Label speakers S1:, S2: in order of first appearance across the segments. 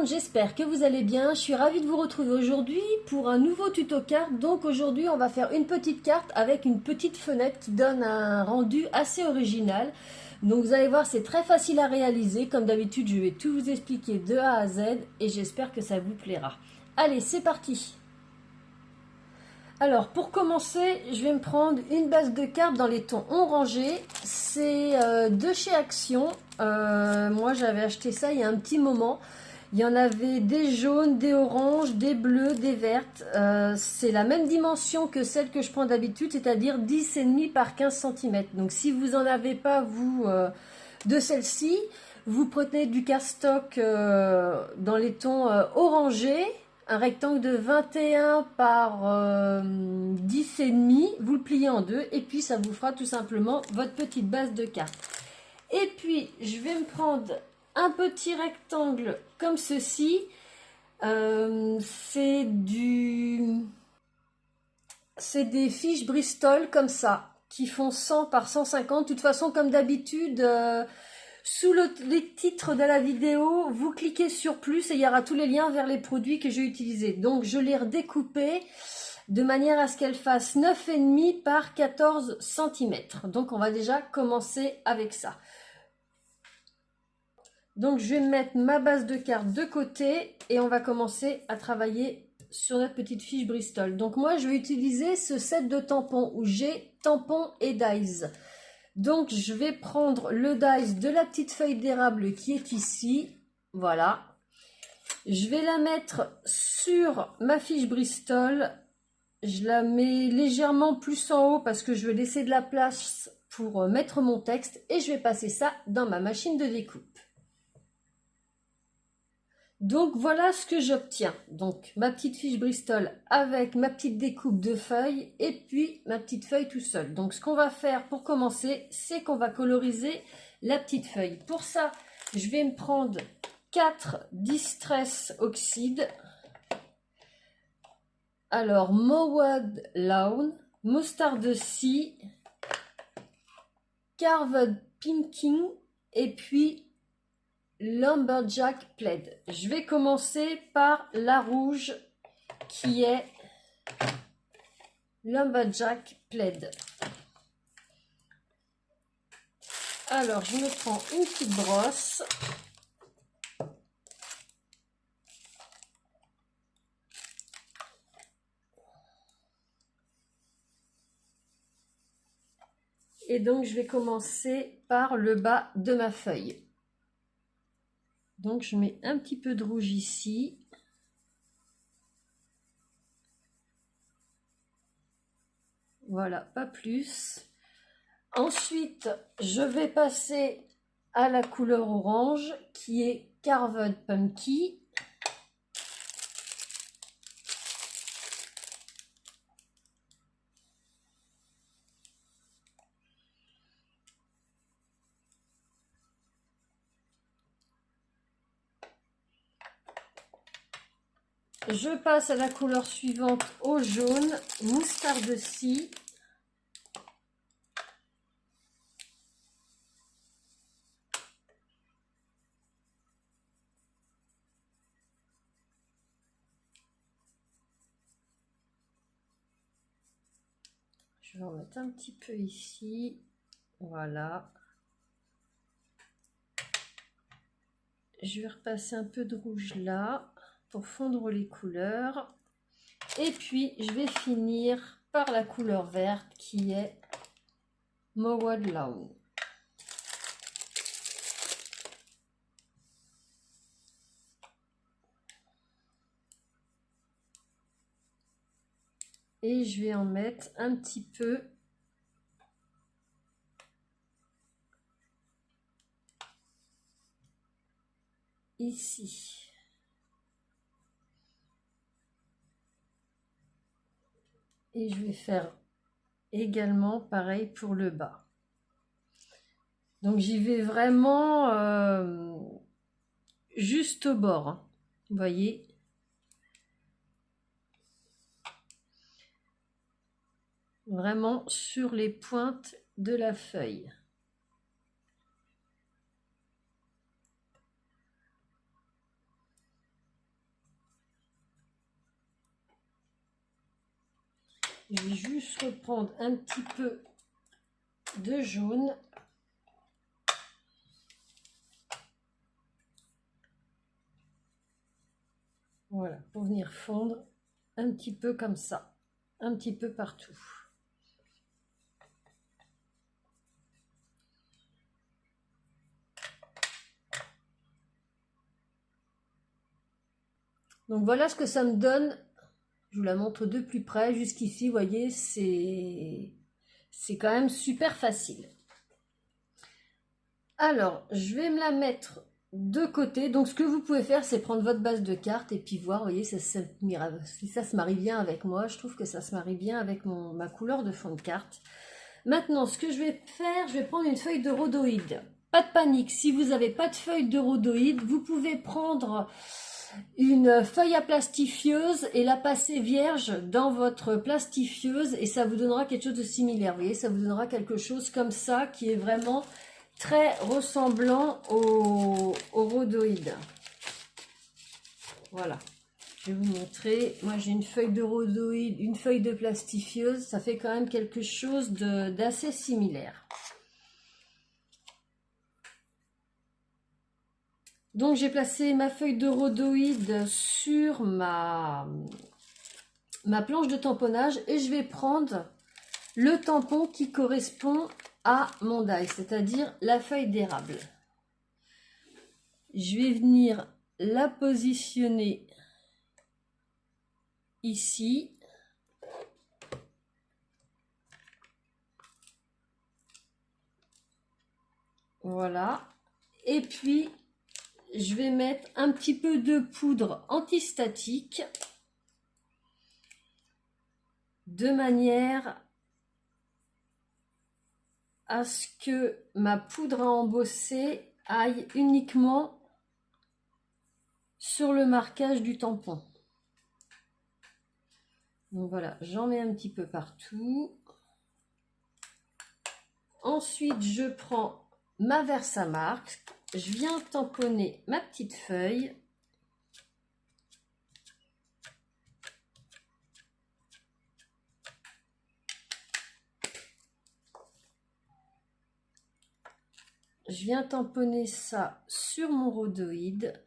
S1: j'espère que vous allez bien. Je suis ravie de vous retrouver aujourd'hui pour un nouveau tuto carte. Donc aujourd'hui, on va faire une petite carte avec une petite fenêtre qui donne un rendu assez original. Donc vous allez voir, c'est très facile à réaliser. Comme d'habitude, je vais tout vous expliquer de A à Z et j'espère que ça vous plaira. Allez, c'est parti! Alors pour commencer, je vais me prendre une base de cartes dans les tons orangés. C'est de chez Action. Moi j'avais acheté ça il y a un petit moment. Il y en avait des jaunes, des oranges, des bleus, des vertes. C'est la même dimension que celle que je prends d'habitude, c'est-à-dire 10,5 par 15 cm. Donc si vous n'en avez pas, vous, de celle-ci, vous prenez du cardstock dans les tons orangés, un rectangle de 21 par 10,5, vous le pliez en deux et puis ça vous fera tout simplement votre petite base de cartes. Et puis je vais me prendre un petit rectangle comme ceci, c'est des fiches Bristol comme ça, qui font 100 par 150. De toute façon, comme d'habitude, sous les titres de la vidéo, vous cliquez sur plus et il y aura tous les liens vers les produits que j'ai utilisés. Donc je les redécoupé de manière à ce qu'elles fassent 9,5 par 14 cm. Donc on va déjà commencer avec ça. Donc je vais mettre ma base de cartes de côté et on va commencer à travailler sur notre petite fiche Bristol. Donc moi je vais utiliser ce set de tampons où j'ai tampons et dies. Donc je vais prendre le dies de la petite feuille d'érable qui est ici. Voilà. Je vais la mettre sur ma fiche Bristol. Je la mets légèrement plus en haut parce que je veux laisser de la place pour mettre mon texte. Et je vais passer ça dans ma machine de découpe. Donc voilà ce que j'obtiens. Donc ma petite fiche Bristol avec ma petite découpe de feuilles et puis ma petite feuille tout seul. Donc ce qu'on va faire pour commencer, c'est qu'on va coloriser la petite feuille. Pour ça, je vais me prendre 4 Distress Oxide. Alors Mowed Lawn, Mustard Sea, Carved Pinking et puis Lumberjack Plaid. Je vais commencer par la rouge qui est Lumberjack Plaid. Alors je me prends une petite brosse. Et donc je vais commencer par le bas de ma feuille. Donc je mets un petit peu de rouge ici. Voilà, pas plus. Ensuite, je vais passer à la couleur orange qui est Carved Pumpkin. Je passe à la couleur suivante au jaune, Mustard Sea. Je vais en mettre un petit peu ici. Voilà. Je vais repasser un peu de rouge là pour fondre les couleurs. Et puis, je vais finir par la couleur verte qui est Mowed Lawn. Et je vais en mettre un petit peu ici. Et je vais faire également pareil pour le bas. Donc j'y vais vraiment juste au bord, hein. Vous voyez, vraiment sur les pointes de la feuille. Je vais juste reprendre un petit peu de jaune. Voilà, pour venir fondre un petit peu comme ça, un petit peu partout. Donc voilà ce que ça me donne. Je vous la montre de plus près. Jusqu'ici, vous voyez, c'est quand même super facile. Alors, je vais me la mettre de côté. Donc, ce que vous pouvez faire, c'est prendre votre base de cartes et puis voir, vous voyez, si ça se marie bien avec moi. Je trouve que ça se marie bien avec ma couleur de fond de carte. Maintenant, ce que je vais faire, je vais prendre une feuille de rhodoïde. Pas de panique, si vous n'avez pas de feuille de rhodoïde, vous pouvez prendre une feuille à plastifieuse et la passer vierge dans votre plastifieuse et ça vous donnera quelque chose de similaire. Vous voyez, ça vous donnera quelque chose comme ça qui est vraiment très ressemblant au rhodoïde. Voilà. Je vais vous montrer. Moi, j'ai une feuille de rhodoïde, une feuille de plastifieuse. Ça fait quand même quelque chose d'assez similaire. Donc, j'ai placé ma feuille de rhodoïde sur ma planche de tamponnage et je vais prendre le tampon qui correspond à mon die, c'est-à-dire la feuille d'érable. Je vais venir la positionner ici. Voilà. Et puis, je vais mettre un petit peu de poudre antistatique de manière à ce que ma poudre à embosser aille uniquement sur le marquage du tampon. Donc voilà, j'en mets un petit peu partout. Ensuite, je prends ma Versamark, je viens tamponner ma petite feuille. Je viens tamponner ça sur mon rhodoïde.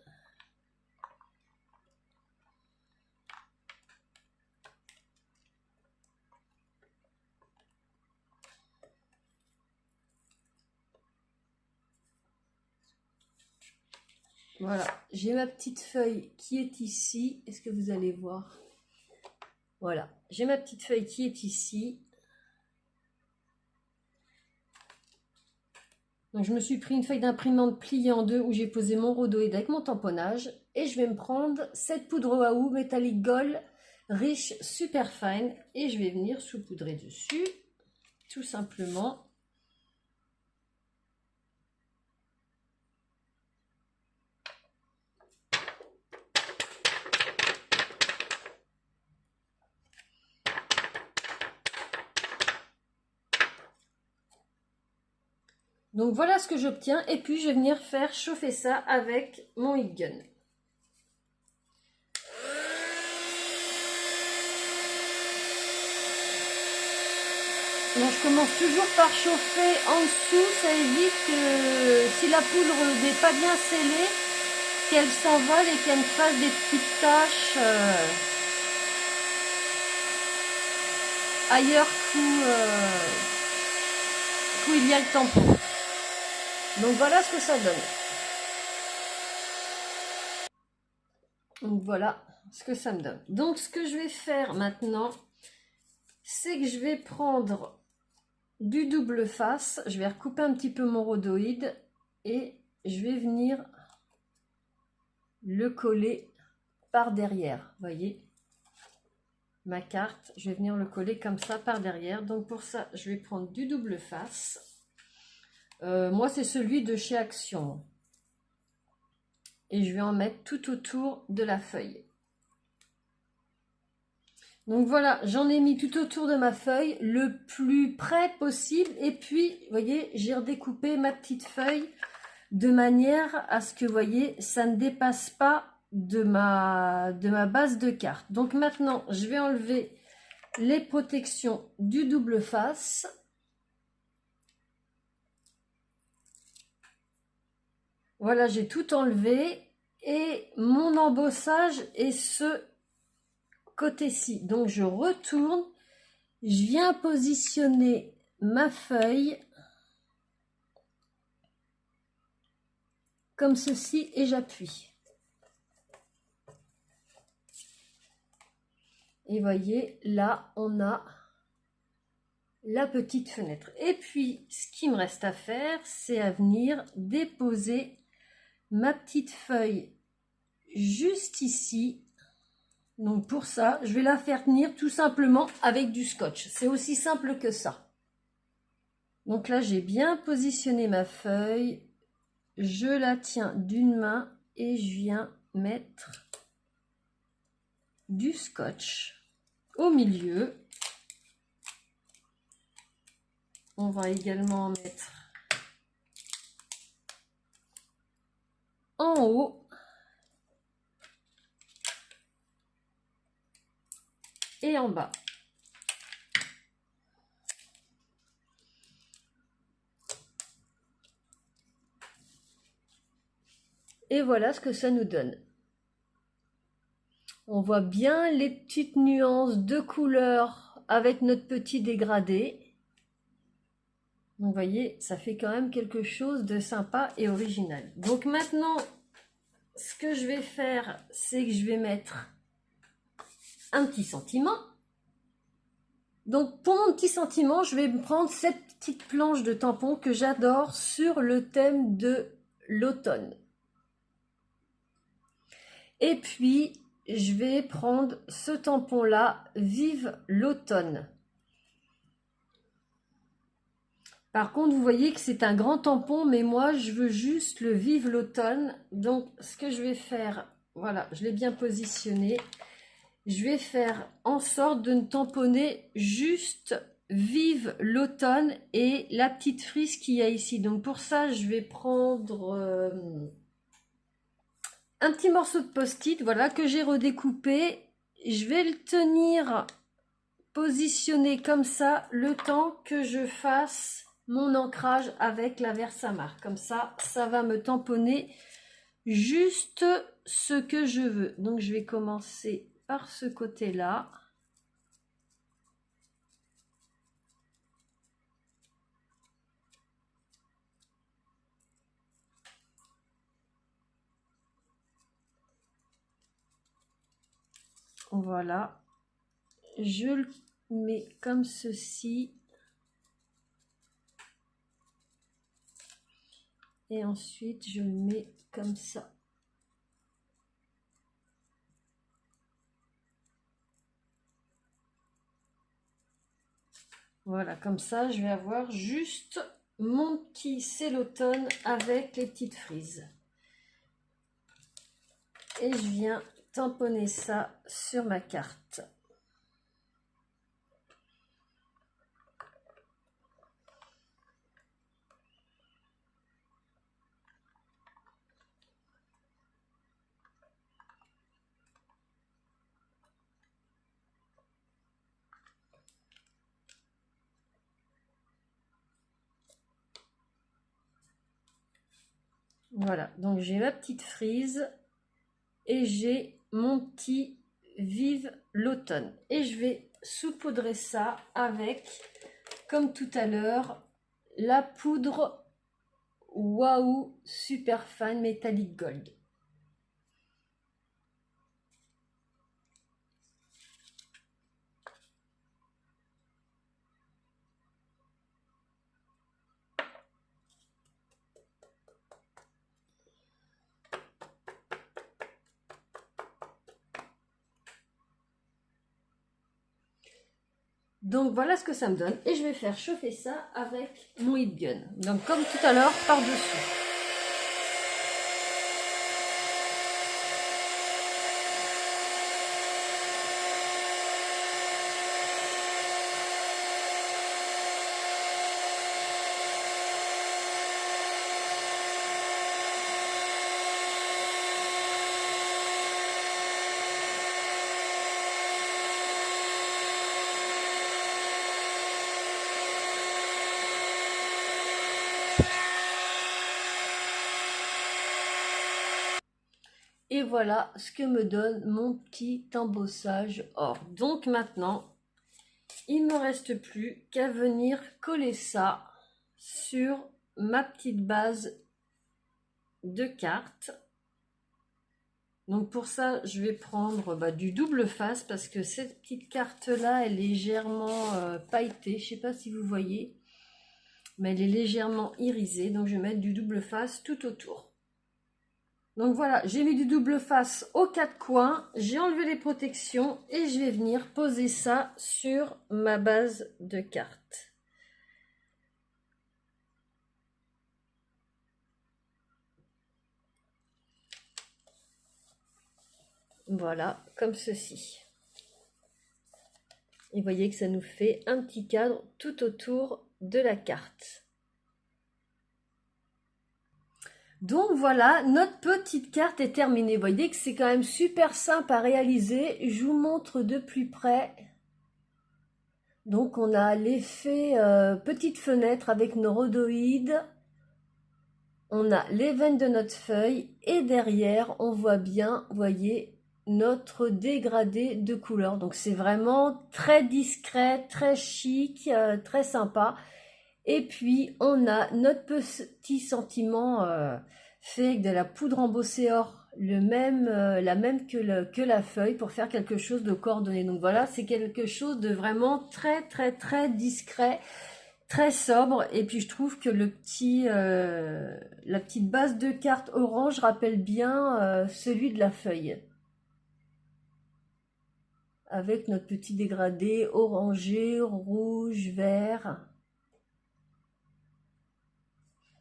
S1: Voilà, j'ai ma petite feuille qui est ici. Est-ce que vous allez voir? Voilà, j'ai ma petite feuille qui est ici. Donc je me suis pris une feuille d'imprimante pliée en deux où j'ai posé mon rhodoïde avec mon tamponnage. Et je vais me prendre cette poudre Waouh métallique gold riche super fine. Et je vais venir saupoudrer dessus, tout simplement. Donc voilà ce que j'obtiens et puis je vais venir faire chauffer ça avec mon heat gun. Donc je commence toujours par chauffer en dessous, ça évite que si la poudre n'est pas bien scellée, qu'elle s'envole et qu'elle me fasse des petites taches ailleurs où il y a le tampon. Donc voilà ce que ça donne. Donc voilà ce que ça me donne. Donc ce que je vais faire maintenant, c'est que je vais prendre du double face. Je vais recouper un petit peu mon rhodoïde et je vais venir le coller par derrière. Vous voyez ma carte, je vais venir le coller comme ça par derrière. Donc pour ça, je vais prendre du double face. Moi, c'est celui de chez Action. Et je vais en mettre tout autour de la feuille. Donc voilà, j'en ai mis tout autour de ma feuille, le plus près possible. Et puis, vous voyez, j'ai redécoupé ma petite feuille de manière à ce que, vous voyez, ça ne dépasse pas de ma base de carte. Donc maintenant, je vais enlever les protections du double face. Voilà, j'ai tout enlevé et mon embossage est ce côté-ci. Donc je retourne, je viens positionner ma feuille comme ceci et j'appuie. Et voyez, là, on a la petite fenêtre. Et puis, ce qui me reste à faire, c'est à venir déposer ma petite feuille juste ici. Donc pour ça, je vais la faire tenir tout simplement avec du scotch. C'est aussi simple que ça. Donc là, j'ai bien positionné ma feuille. Je la tiens d'une main et je viens mettre du scotch au milieu. On va également en mettre en haut et en bas. Et voilà ce que ça nous donne. On voit bien les petites nuances de couleurs avec notre petit dégradé. Donc, vous voyez, ça fait quand même quelque chose de sympa et original. Donc maintenant, ce que je vais faire, c'est que je vais mettre un petit sentiment. Donc pour mon petit sentiment, je vais prendre cette petite planche de tampon que j'adore sur le thème de l'automne. Et puis, je vais prendre ce tampon-là, Vive l'automne. Par contre, vous voyez que c'est un grand tampon, mais moi, je veux juste le Vive l'automne. Donc, ce que je vais faire, voilà, je l'ai bien positionné. Je vais faire en sorte de ne tamponner juste Vive l'automne et la petite frise qu'il y a ici. Donc, pour ça, je vais prendre un petit morceau de post-it, voilà, que j'ai redécoupé. Je vais le tenir positionné comme ça le temps que je fasse mon ancrage avec la Versamark. Comme ça, ça va me tamponner juste ce que je veux. Donc, je vais commencer par ce côté-là. Voilà. Je le mets comme ceci. Et ensuite, je le mets comme ça. Voilà, comme ça, je vais avoir juste mon petit c'est l'automne avec les petites frises. Et je viens tamponner ça sur ma carte. Voilà, donc j'ai ma petite frise et j'ai mon petit Vive l'automne. Et je vais saupoudrer ça avec, comme tout à l'heure, la poudre Waouh Super Fine Metallic Gold. Donc voilà ce que ça me donne et je vais faire chauffer ça avec mon heat gun. Donc comme tout à l'heure, par-dessus. Et voilà ce que me donne mon petit embossage or. Donc maintenant, il ne me reste plus qu'à venir coller ça sur ma petite base de cartes. Donc pour ça, je vais prendre du double face parce que cette petite carte-là est légèrement pailletée. Je ne sais pas si vous voyez, mais elle est légèrement irisée. Donc je vais mettre du double face tout autour. Donc voilà, j'ai mis du double face aux quatre coins. J'ai enlevé les protections et je vais venir poser ça sur ma base de cartes. Voilà, comme ceci. Et vous voyez que ça nous fait un petit cadre tout autour de la carte. Donc voilà, notre petite carte est terminée. Vous voyez que c'est quand même super simple à réaliser. Je vous montre de plus près. Donc on a l'effet petite fenêtre avec nos rhodoïdes. On a les veines de notre feuille et derrière on voit bien, vous voyez, notre dégradé de couleurs. Donc c'est vraiment très discret, très chic, très sympa. Et puis on a notre petit sentiment fait avec de la poudre embossée or, la même que la feuille pour faire quelque chose de coordonné. Donc voilà, c'est quelque chose de vraiment très très très discret, très sobre. Et puis je trouve que la petite base de cartes orange rappelle bien celui de la feuille. Avec notre petit dégradé orangé, rouge, vert.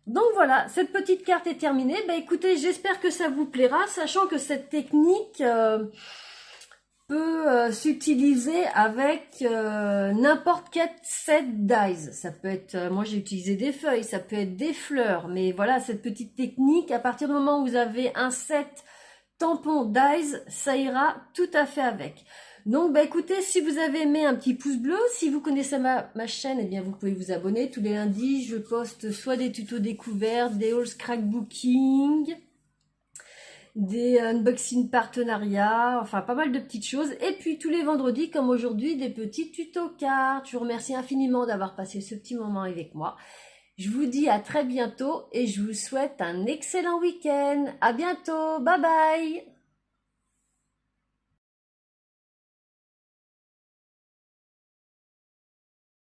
S1: Donc voilà, cette petite carte est terminée. Écoutez, j'espère que ça vous plaira, sachant que cette technique peut s'utiliser avec n'importe quel set dies. Ça peut être, moi j'ai utilisé des feuilles, ça peut être des fleurs, mais voilà, cette petite technique, à partir du moment où vous avez un set tampon dies, ça ira tout à fait avec. Donc écoutez, si vous avez aimé, un petit pouce bleu. Si vous connaissez ma chaîne, eh bien vous pouvez vous abonner. Tous les lundis, je poste soit des tutos découvertes, des hauls scrapbooking, des unboxing partenariats, enfin pas mal de petites choses. Et puis tous les vendredis, comme aujourd'hui, des petits tutos cartes. Je vous remercie infiniment d'avoir passé ce petit moment avec moi. Je vous dis à très bientôt et je vous souhaite un excellent week-end. À bientôt, bye bye.